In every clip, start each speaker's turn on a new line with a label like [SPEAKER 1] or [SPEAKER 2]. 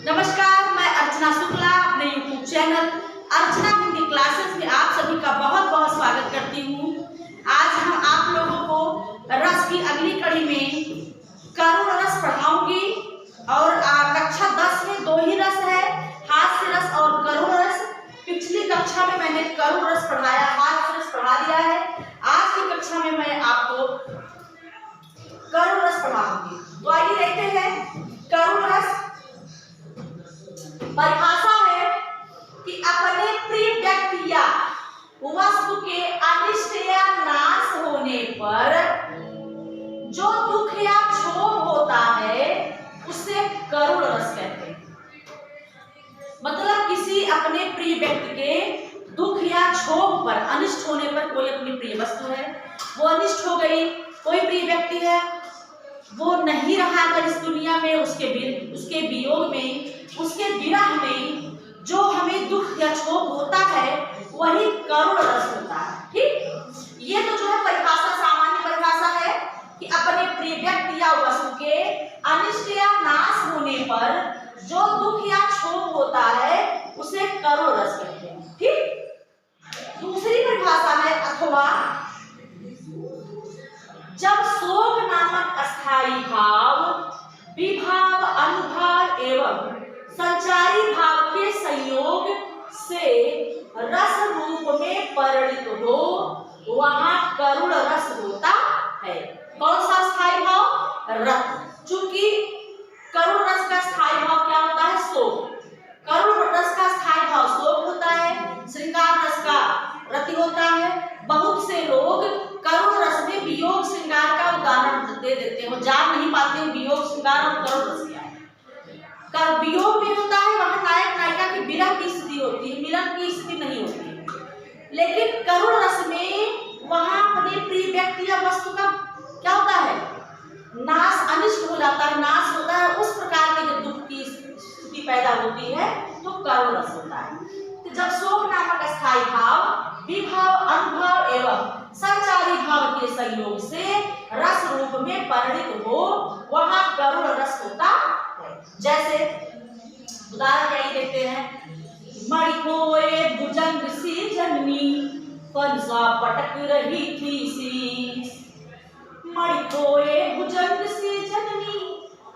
[SPEAKER 1] नमस्कार, मैं अर्चना शुक्ला अपने YouTube चैनल अर्चना हिंदी क्लासेस में आप सभी का बहुत बहुत स्वागत करती हूँ। आज हम आप लोगों को रस की अगली कड़ी में करुण रस पढ़ाऊंगी और कक्षा 10 में 2 ही रस है, हास्य रस और करुण रस। पिछली कक्षा में मैंने करुण रस पढ़ाया, हास्य रस पढ़ा दिया है। आज की कक्षा में मैं आपको करुण रस पढ़ाऊंगी। तो आइए देखते हैं करुण रस। परिभाषा है कि अपने प्रिय व्यक्ति या वस्तु के अनिष्ट या नाश होने पर जो दुख या क्षोभ होता है उसे करुण रस कहते हैं। मतलब किसी अपने प्रिय व्यक्ति के दुख या क्षोभ पर, अनिष्ट होने पर, कोई अपनी प्रिय वस्तु है वो अनिष्ट हो गई, कोई प्रिय व्यक्ति है वो नहीं रहा अगर इस दुनिया में, उसके वियोग में, उसके विरह में जो हमें दुख या क्षोभ होता है वही करुण रस होता है। ठीक, ये तो जो है परिभाषा, सामान्य परिभाषा है कि अपने प्रिय व्यक्ति या वस्तु के अनिष्ट या नाश होने पर जो दुख या क्षोभ होता है उसे करुण रस कहते हैं। ठीक, दूसरी परिभाषा है अथवा जब शोक नामक अस्थायी भाव, विभाव, अनुभाव एवं संचारी भाव के संयोग से रस रूप में परिणित हो वहां करुण रस होता है। कौन सा स्थायी भाव? रस। चूंकि करुण रस का स्थायी भाव क्या होता है? शोक। करुण रस का स्थायी भाव शोक होता है, श्रृंगार रस का रति होता है। बहुत से लोग करुण रस में वियोग श्रृंगार का उदाहरण दे देते हैं, वो जान नहीं पाते हैं वियोग श्रृंगार और करुण रस क्या है। कर वियोग में होता है वहां नायक नायिका की विरह की स्थिति होती है, मिलन की स्थिति नहीं होती है। लेकिन करुण रस में वहां अपने प्रिय व्यक्ति या वस्तु का क्या होता है? नाश, अनिष्ट हो जाता है, नाश होता है। उस प्रकार के जब दुख की स्थिति पैदा होती है तो करुण रस होता है। तो जब शोक नामक अस्थायी भाव, विभाव, अनुभाव एवं संचारी भाव के संयोग से रस रूप में परिणित हो वहां करुण रस होता है। जैसे उदाहरण यही देखते हैं, मणि खोए भुजंग सी जननी फंसा पटक रही थी शीश। मणि खोए भुजंग सी जननी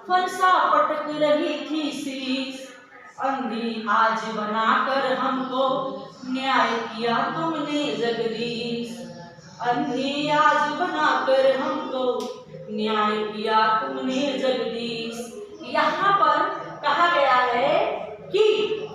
[SPEAKER 1] फंसा पटक रही थी शीश। अंधी आज बनाकर हमको न्याय किया तुमने जगदीश। अंधी आज बनाकर हमको न्याय किया तुमने जगदीश। यहाँ पर कहा गया है कि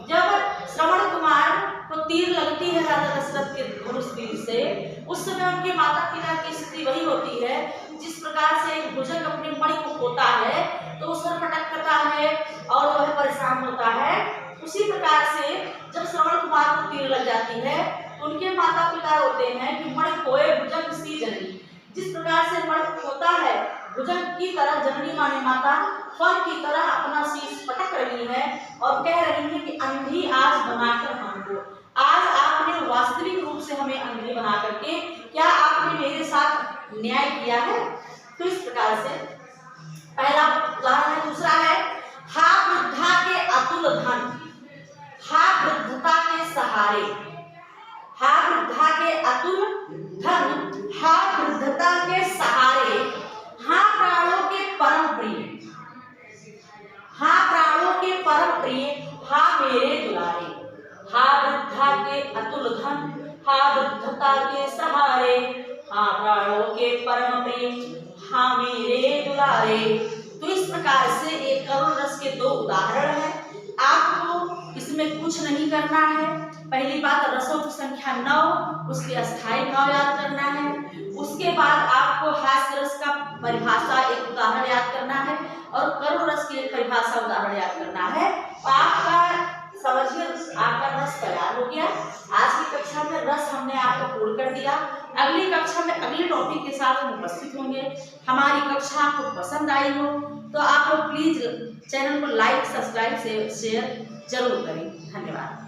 [SPEAKER 1] जब श्रवण कुमार को तीर लगती है राजा दशरथ के धनुष तीर से, उस समय उनके माता पिता की स्थिति वही होती है जिस प्रकार से एक भुजंग अपने मणि को खोता है तो उस पर पटक करता है और वह परेशान होता है। उसी प्रकार से जब श्रवण कुमार को तीर लग जाती है तो उनके माता पिता रोते हैं कि मणि खोए भुजंग सी जननी। जिस प्रकार से मणि खोता है भुजंग की तरह जननी माने माता फन की तरह अपना शीश पटक रही है और कह रही है कि अंधी आज बनाकर हमको, आज आपने वास्तविक रूप से हमें अंधी बना करके क्या आपने मेरे साथ न्याय किया है। तो इस प्रकार से पहला उदाहरण है। दूसरा है, हा वृद्धा के अतुल धन, हा वृद्धता के सहारे। हा वृद्धा के अतुल धन, हा वृद्धता के सहारे, हा प्राणों के परम प्रिय, हा प्राणों के परम प्रिय, हा मेरे दुलारे। हा वृद्धा के अतुल धन, हा वृद्धता के सहारे, हा प्राणों के परम प्रिय, हा मेरे दुलारे। तो इस प्रकार से एक करुण रस के 2 उदाहरण हैं। आपको इसमें कुछ नहीं करना है। पहली बात, रसों की संख्या 9, उसके अस्थायी भाव याद करना है। उसके बाद आपको हास्य रस का परिभाषा एक उदाहरण याद करना है और करुण रस की एक परिभाषा उदाहरण याद करना है। आपका समझिए आपका रस तैयार हो गया। आज की कक्षा में रस हमने आपको पूर्ण कर दिया। अगली कक्षा में अगले टॉपिक के साथ हम उपस्थित होंगे। हमारी कक्षा आपको पसंद आई हो तो आप लोग प्लीज चैनल को लाइक, सब्सक्राइब, शेयर जरूर करें। धन्यवाद।